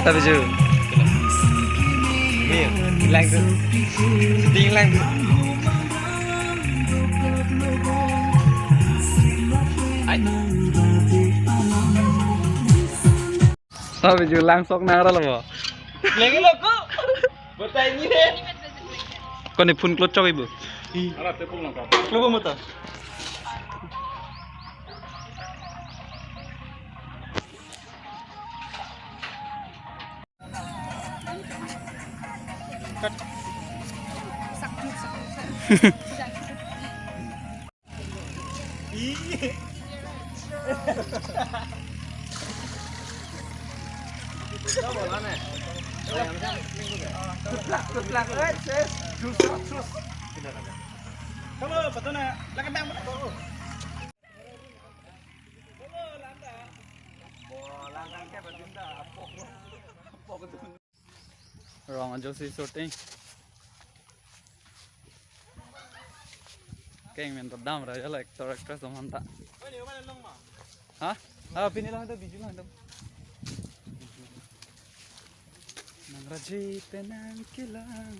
Tapi ju. Nih, hilang tuh. Hilang tuh. Tapi ju langsung nang ra lo. Lagi lo kok. Betai ini deh. Kon ni phun klot chok ibu. Ala tepung nang. Klubo mo ta. Wrong aja sih shooting. Kayak minta dam raja lah aktor aktor sama tak. Hah? Ah pinilang itu biju lang itu. Nang raji tenang kilang.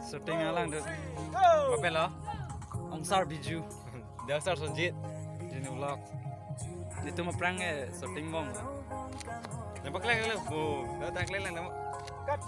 Shooting alang tuh. Apa lo? Ongsar biju. Dia sar sonjit. Ini vlog. Itu mah prank shooting bong. Nampak lagi lo. Bu, dah tak lagi nampak. Cut.